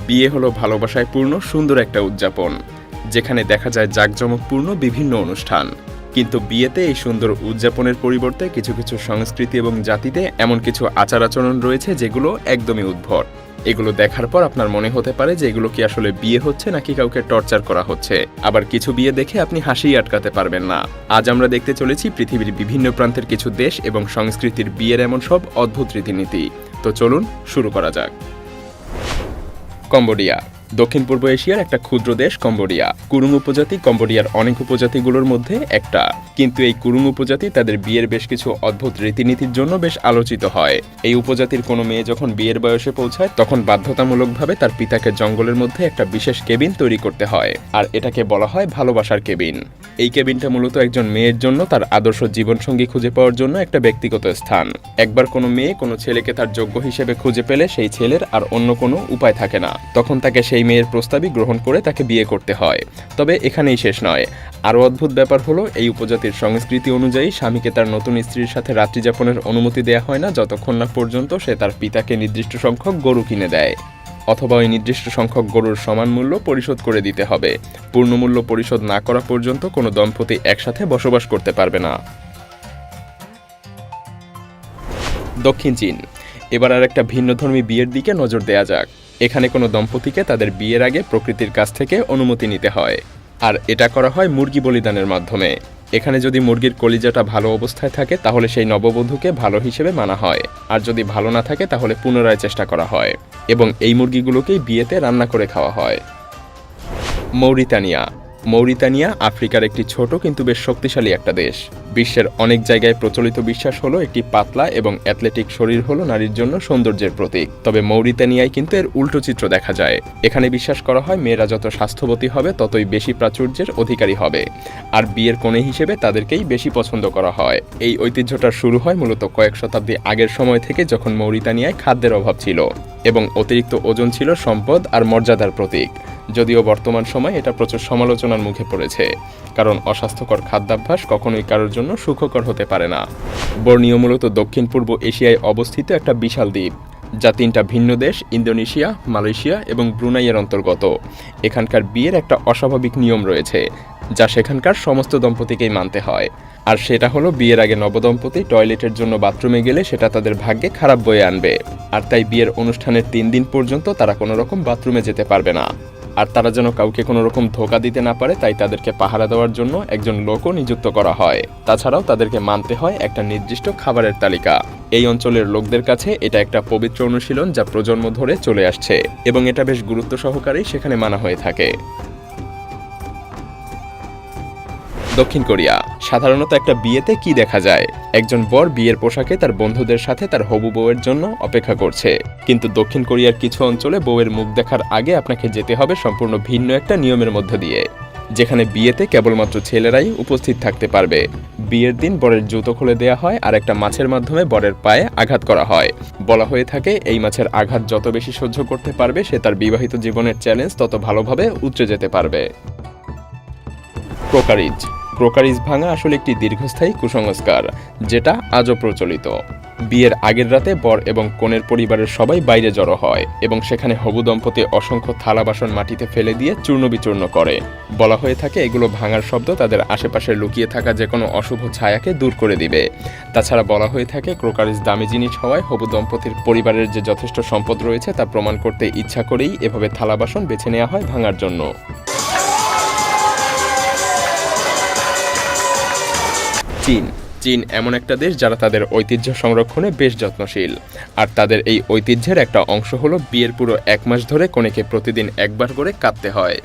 বিয়ে হলো ভালোবাসায় পূর্ণ সুন্দর একটা উদযাপন, যেখানে দেখা যায় জাঁকজমকপূর্ণ বিভিন্ন অনুষ্ঠান। কিন্তু বিয়েতে এই সুন্দর উদযাপনের পরিবর্তে কিছু কিছু সংস্কৃতি এবং জাতিতে এমন কিছু আচার আচরণ রয়েছে যেগুলো একদমই উদ্ভট। এগুলো দেখার পর আপনার মনে হতে পারে যে এগুলো কি আসলে বিয়ে হচ্ছে নাকি কাউকে টর্চার করা হচ্ছে। আবার কিছু বিয়ে দেখে আপনি হাসিই আটকাতে পারবেন না। আজ আমরা দেখতে চলেছি পৃথিবীর বিভিন্ন প্রান্তের কিছু দেশ এবং সংস্কৃতির বিয়ের এমন সব অদ্ভুত রীতিনীতি। তো চলুন শুরু করা যাক। কম্বোডিয়া দক্ষিণ পূর্ব এশিয়ার একটা ক্ষুদ্র দেশ কম্বোডিয়া। কুরুং উপজাতি কম্বোডিয়ার অনেক উপজাতিগুলোর মধ্যে একটা, কিন্তু এই কুরুং উপজাতি তাদের বিয়ের বেশ কিছু অদ্ভুত রীতিনীতির জন্য বেশ আলোচিত হয়। এই উপজাতির কোনো মেয়ে যখন বিয়ের বয়সে পৌঁছায় তখন বাধ্যতামূলকভাবে তার পিতাকে জঙ্গলের মধ্যে একটা বিশেষ কেবিন তৈরি করতে হয়, আর এটাকে বলা হয় ভালোবাসার কেবিন। এই কেবিনটা মূলত একজন মেয়ের জন্য তার আদর্শ জীবনসঙ্গী খুঁজে পাওয়ার জন্য একটা ব্যক্তিগত স্থান। একবার কোনো মেয়ে কোনো ছেলেকে তার যোগ্য হিসেবে খুঁজে পেলে সেই ছেলের আর অন্য কোনো উপায় থাকে না, তখন তাকে সেই মেয়ের প্রস্তাবই গ্রহণ করে তাকে বিয়ে করতে হয়। তবে এখানেই শেষ নয়, আরও অদ্ভুত ব্যাপার হলো এই উপজাতির সংস্কৃতি অনুযায়ী স্বামীকে তার নতুন স্ত্রীর সাথে রাত্রিযাপনের অনুমতি দেওয়া হয় না যতক্ষণ না পর্যন্ত সে তার পিতাকে নির্দিষ্ট সংখ্যক গরু কিনে দেয়, অথবা ওই নির্দিষ্ট সংখ্যক গরুর সমান মূল্য পরিশোধ করে দিতে হবে। পূর্ণমূল্য পরিশোধ না করা পর্যন্ত কোনো দম্পতি একসাথে বসবাস করতে পারবে না। দক্ষিণ চীন। এবার আর একটা ভিন্নধর্মী বিয়ের দিকে নজর দেয়া যাক। এখানে কোনো দম্পতিকে তাদের বিয়ের আগে প্রকৃতির কাছ থেকে অনুমতি নিতে হয়, আর এটা করা হয় মুরগি বলিদানের মাধ্যমে। এখানে যদি মুরগির কলিজাটা ভালো অবস্থায় থাকে তাহলে সেই নববধূকে ভালো হিসেবে মানা হয়, আর যদি ভালো না থাকে তাহলে পুনরায় চেষ্টা করা হয়, এবং এই মুরগিগুলোকেই বিয়েতে রান্না করে খাওয়া হয়। মৌরিতানিয়া মৌরিতানিয়া আফ্রিকার একটি ছোট কিন্তু বেশ শক্তিশালী একটা দেশ। বিশ্বের অনেক জায়গায় প্রচলিত বিশ্বাস হলো একটি পাতলা এবং অ্যাথলেটিক শরীর হলো নারীর জন্য সৌন্দর্যের প্রতীক। তবে মৌরিতানিয়ায় কিন্তু এর উল্টো চিত্র দেখা যায়। এখানে বিশ্বাস করা হয় মেয়েরা যত স্বাস্থ্যবতী হবে ততই বেশি প্রাচুর্যের অধিকারী হবে, আর বিয়ের কনে হিসেবে তাদেরকেই বেশি পছন্দ করা হয়। এই ঐতিহ্যটা শুরু হয় মূলত কয়েক শতাব্দী আগের সময় থেকে, যখন মৌরিতানিয়ায় খাদ্যের অভাব ছিল এবং অতিরিক্ত ওজন ছিল সম্পদ আর মর্যাদার প্রতীক। যদিও বর্তমান সময় এটা প্রচুর সমালোচনার মুখে পড়েছে, কারণ অস্বাস্থ্যকর খাদ্যাভ্যাস কখনোই কারোর জন্য সুখকর হতে পারে না। বর্নিও মূলত দক্ষিণ পূর্ব এশিয়ায় অবস্থিত একটা বিশাল দ্বীপ, যা 3টা ভিন্ন দেশ ইন্দোনেশিয়া, মালয়েশিয়া এবং ব্রুনাইয়ের অন্তর্গত। এখানকার বিয়ের একটা অস্বাভাবিক নিয়ম রয়েছে, যা সেখানকার সমস্ত দম্পতিকেই মানতে হয়, আর সেটা হলো বিয়ের আগে নবদম্পতি টয়লেটের জন্য বাথরুমে গেলে সেটা তাদের ভাগ্যে খারাপ বয়ে আনবে, আর তাই বিয়ের অনুষ্ঠানের 3 দিন পর্যন্ত তারা কোনো রকম বাথরুমে যেতে পারবে না। আর তারা যেন কাউকে কোনো রকম ধোঁকা দিতে না পারে তাই তাদেরকে পাহারা দেওয়ার জন্য একজন লোকও নিযুক্ত করা হয়। তাছাড়াও তাদেরকে মানতে হয় একটা নির্দিষ্ট খাবারের তালিকা। এই অঞ্চলের লোকদের কাছে এটা একটা পবিত্র অনুশীলন যা প্রজন্ম ধরে চলে আসছে, এবং এটা বেশ গুরুত্ব সহকারেই সেখানে মানা হয়ে থাকে। দক্ষিণ কোরিয়া। সাধারণত একটা বিয়েতে কি দেখা যায়? একজন বর বিয়ের পোশাকে তার বন্ধুদের সাথে তার হবু বউয়ের জন্য অপেক্ষা করছে, কিন্তু দক্ষিণ কোরিয়ার কিছু অঞ্চলে বউয়ের মুখ দেখার আগে আপনাকে যেতে হবে সম্পূর্ণ ভিন্ন একটা নিয়মের মধ্যে দিয়ে, যেখানে বিয়েতে কেবলমাত্র ছেলেরাই উপস্থিত থাকতে পারবে। বিয়ের দিন বরের জুতো খুলে দেওয়া হয় আর একটা মাছের মাধ্যমে বরের পায়ে আঘাত করা হয়। বলা হয়ে থাকে এই মাছের আঘাত যত বেশি সহ্য করতে পারবে সে তার বিবাহিত জীবনের চ্যালেঞ্জ তত ভালোভাবে উতরে যেতে পারবে। ক্রোকারিজ। ক্রোকারিজ ভাঙা আসলে একটি দীর্ঘস্থায়ী কুসংস্কার, যেটা আজও প্রচলিত। বিয়ের আগের রাতে বর এবং কনের পরিবারের সবাই বাইরে জড়ো হয় এবং সেখানে হবু দম্পতি অসংখ্য থালা বাসন মাটিতে ফেলে দিয়ে চূর্ণ বিচূর্ণ করে। বলা হয়ে থাকে এগুলো ভাঙার শব্দ তাদের আশেপাশে লুকিয়ে থাকা যে কোনো অশুভ ছায়াকে দূর করে দিবে। তাছাড়া বলা হয়ে থাকে ক্রোকারিজ দামি জিনিস হওয়ায় হবু দম্পতির পরিবারের যে যথেষ্ট সম্পদ রয়েছে তা প্রমাণ করতে ইচ্ছা করেই এভাবে থালা বাসন বেছে নেওয়া হয় ভাঙার জন্য। চীন এমন একটা দেশ যারা তাদের ঐতিহ্য সংরক্ষণে বেশ যত্নশীল, আর তাদের এই ঐতিহ্যের একটা অংশ হলো বিয়ের পুরো 1 মাস ধরে কনেকে প্রতিদিন একবার করে কাঁদতে হয়।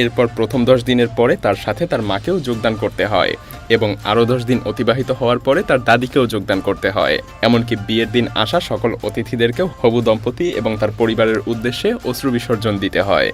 এরপর প্রথম 10 দিনের পরে তার সাথে তার মাকেও যোগদান করতে হয়, এবং আরও 10 দিন অতিবাহিত হওয়ার পরে তার দাদিকেও যোগদান করতে হয়। এমনকি বিয়ের দিন আসা সকল অতিথিদেরকেও হবু দম্পতি এবং তার পরিবারের উদ্দেশ্যে অশ্রু বিসর্জন দিতে হয়।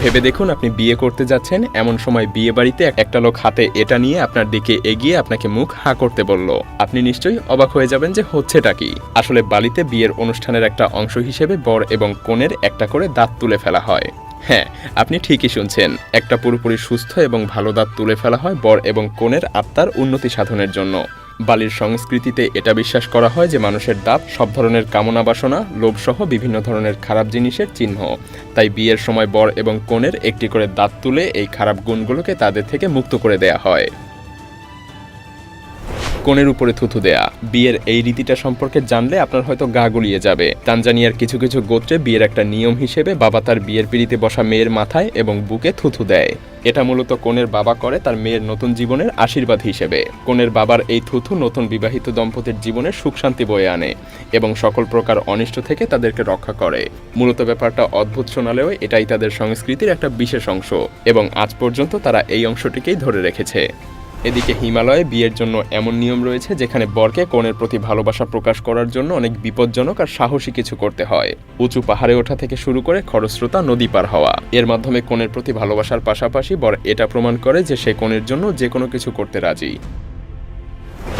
ভেবে দেখুন আপনি বিয়ে করতে যাচ্ছেন, এমন সময় বিয়ে বাড়িতে একটা লোক হাতে এটা নিয়ে আপনার দিকে এগিয়ে আপনাকে মুখ হাঁ করতে বলল। আপনি নিশ্চয়ই অবাক হয়ে যাবেন যে হচ্ছেটা কি। আসলে বালিতে বিয়ের অনুষ্ঠানের একটা অংশ হিসেবে বর এবং কনের একটা করে দাঁত তুলে ফেলা হয়। হ্যাঁ, আপনি ঠিকই শুনছেন, একটা পুরোপুরি সুস্থ এবং ভালো দাঁত তুলে ফেলা হয় বর এবং কনের আত্মার উন্নতি সাধনের জন্য। বালির সংস্কৃতিতে এটা বিশ্বাস করা হয় যে মানুষের দাঁত সব ধরনের কামনা বাসনা, লোভসহ বিভিন্ন ধরনের খারাপ জিনিসের চিহ্ন। তাই বিয়ের সময় বর এবং কনের একটি করে দাঁত তুলে এই খারাপ গুণগুলোকে তাদের থেকে মুক্ত করে দেয়া হয়। কনের উপরে থুথু দেয়া। বিয়ের এই রীতিটা সম্পর্কে জানলে আপনার হয়তো গা গুলিয়ে যাবে। তানজানিয়ার কিছু কিছু গোত্রে বিয়ের একটা নিয়ম হিসেবে বাবা তার বিয়ের পিঁড়িতে বসা মেয়ের মাথায় এবং বুকে থুথু দেয়। এটা মূলত কনের বাবা করে তার মেয়ের নতুন জীবনের আশীর্বাদ হিসেবে। কনের বাবার এই থুথু নতুন বিবাহিত দম্পতির জীবনে সুখ শান্তি বয়ে আনে এবং সকল প্রকার অনিষ্ট থেকে তাদেরকে রক্ষা করে। মূলত ব্যাপারটা অদ্ভুত শোনালেও এটাই তাদের সংস্কৃতির একটা বিশেষ অংশ এবং আজ পর্যন্ত তারা এই অংশটিকেই ধরে রেখেছে। এদিকে হিমালয়ে বিয়ের জন্য এমন নিয়ম রয়েছে যেখানে বরকে কনের প্রতি ভালোবাসা প্রকাশ করার জন্য অনেক বিপজ্জনক আর সাহসী কিছু করতে হয়। উঁচু পাহাড়ে ওঠা থেকে শুরু করে খরস্রোতা নদী পার হওয়া। এর মাধ্যমে কনের প্রতি ভালোবাসার পাশাপাশি বর এটা প্রমাণ করে যে সে কনের জন্য যে কোনো কিছু করতে রাজি।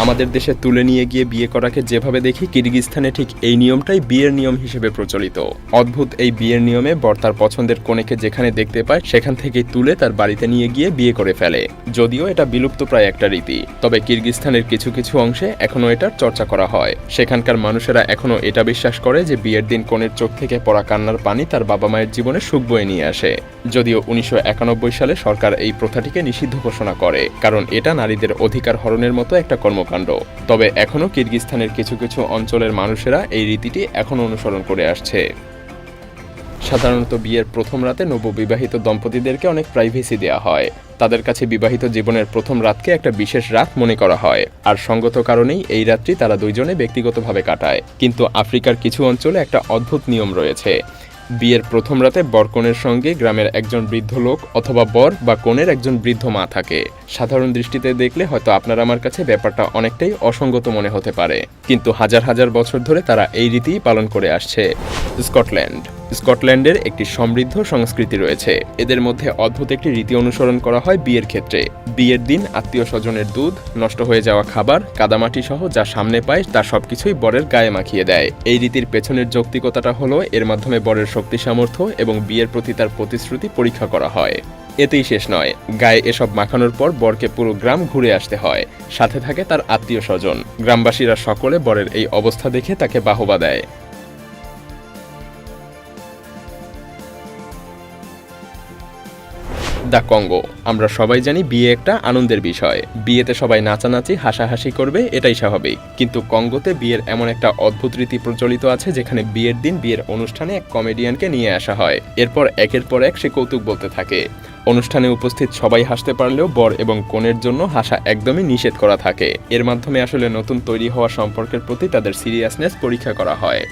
আমাদের দেশে তুলে নিয়ে গিয়ে বিয়ে করাকে যেভাবে দেখি, কিরগিজস্তানে ঠিক এই নিয়মটাই বিয়ের নিয়ম হিসেবে প্রচলিত। অদ্ভুত এই বিয়ের নিয়মে বর তার পছন্দের কনেকে যেখানে দেখতে পায় সেখান থেকেই তুলে তার বাড়িতে নিয়ে গিয়ে বিয়ে করে ফেলে। যদিও এটা বিলুপ্তপ্রায় একটা রীতি, তবে কিরগিজস্তানের কিছু কিছু অংশে এখনও এটার চর্চা করা হয়। সেখানকার মানুষেরা এখনও এটা বিশ্বাস করে যে বিয়ের দিন কনের চোখ থেকে পড়া কান্নার পানি তার বাবা মায়ের জীবনে সুখ বয়ে নিয়ে আসে। যদিও 1991 সালে সরকার এই প্রথাটিকে নিষিদ্ধ ঘোষণা করে, কারণ এটা নারীদের অধিকার হরণের মতো একটা কর্মকাণ্ড। তবে এখনও কিরগিজস্তানের কিছু কিছু অঞ্চলের মানুষেরা এই রীতিটি এখনও অনুসরণ করে আসছে। সাধারণত বিয়ের প্রথম রাতে নববিবাহিত দম্পতিদেরকে অনেক প্রাইভেসি দেওয়া হয়। তাদের কাছে বিবাহিত জীবনের প্রথম রাতকে একটা বিশেষ রাত মনে করা হয়, আর সঙ্গত কারণেই এই রাতটি তারা দুইজনে ব্যক্তিগতভাবে কাটায়। কিন্তু আফ্রিকার কিছু অঞ্চলে একটা অদ্ভুত নিয়ম রয়েছে। বিয়ের প্রথম রাতে বরকনের সঙ্গে গ্রামের একজন বৃদ্ধ লোক অথবা বর বা কনের একজন বৃদ্ধ মা থাকে। সাধারণ দৃষ্টিতে দেখলে হয়তো আপনার আমার কাছে ব্যাপারটা অনেকটাই অসঙ্গত মনে হতে পারে, কিন্তু হাজার হাজার বছর ধরে তারা এই রীতিই পালন করে আসছে। স্কটল্যান্ডের একটি সমৃদ্ধ সংস্কৃতি রয়েছে। এদের মধ্যে অদ্ভুত একটি রীতি অনুসরণ করা হয় বিয়ের ক্ষেত্রে। বিয়ের দিন আত্মীয় স্বজনের দুধ, নষ্ট হয়ে যাওয়া খাবার, কাদামাটি সহ যা সামনে পায় তা সবকিছুই বরের গায়ে মাখিয়ে দেয়। এই রীতির পেছনের যৌক্তিকতাটা হলো এর মাধ্যমে বরের শক্তি সামর্থ্য এবং বিয়ের প্রতি তার প্রতিশ্রুতি পরীক্ষা করা হয়। এতেই শেষ নয়, গায়ে এসব মাখানোর পর বরকে পুরো গ্রাম ঘুরে আসতে হয়, সাথে থাকে তার আত্মীয় স্বজন। গ্রামবাসীরা সকলে বরের এই অবস্থা দেখে তাকে বাহবা দেয়। The Congo. আমরা সবাই জানি বিয়ে একটা আনন্দের বিষয়। বিয়েতে সবাই নাচানাচি হাসাহাসি করবে, এটাই স্বাভাবিক। কিন্তু কঙ্গোতে বিয়ের এমন একটা অদ্ভুত রীতি প্রচলিত আছে যেখানে বিয়ের দিন বিয়ের অনুষ্ঠানে এক কমেডিয়ানকে নিয়ে আসা হয়। এরপর একের পর এক সে কৌতুক বলতে থাকে। অনুষ্ঠানে উপস্থিত সবাই হাসতে পারলেও বর এবং কনের জন্য হাসা একদমই নিষেধ করা থাকে। এর মাধ্যমে আসলে নতুন তৈরি হওয়া সম্পর্কের প্রতি তাদের সিরিয়াসনেস পরীক্ষা করা হয়।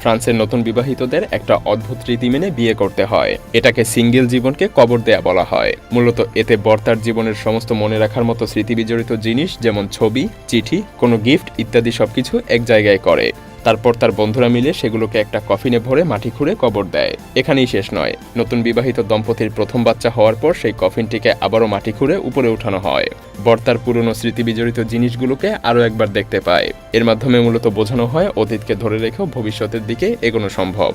ফ্রান্সের নতুন বিবাহিতদের একটা অদ্ভুত রীতি মেনে বিয়ে করতে হয়। এটাকে সিঙ্গেল জীবনকে কবর দেয়া বলা হয়। মূলত এতে বর তার জীবনের সমস্ত মনে রাখার মতো স্মৃতি বিজড়িত জিনিস, যেমন ছবি, চিঠি, কোনো গিফট ইত্যাদি সবকিছু এক জায়গায় করে। তারপর তার বন্ধুরা মিলে সেগুলোকে একটা কফিনে ভরে মাটি খুঁড়ে কবর দেয়। এখানেই শেষ নয়, নতুন বিবাহিত দম্পতির প্রথম বাচ্চা হওয়ার পর সেই কফিনটিকে আবারও মাটি খুঁড়ে উপরে উঠানো হয়। বর তার পুরনো স্মৃতি বিজড়িত জিনিসগুলোকে আরও একবার দেখতে পায়। এর মাধ্যমে মূলত বোঝানো হয় অতীতকে ধরে রেখেও ভবিষ্যতের দিকে এগোনো সম্ভব।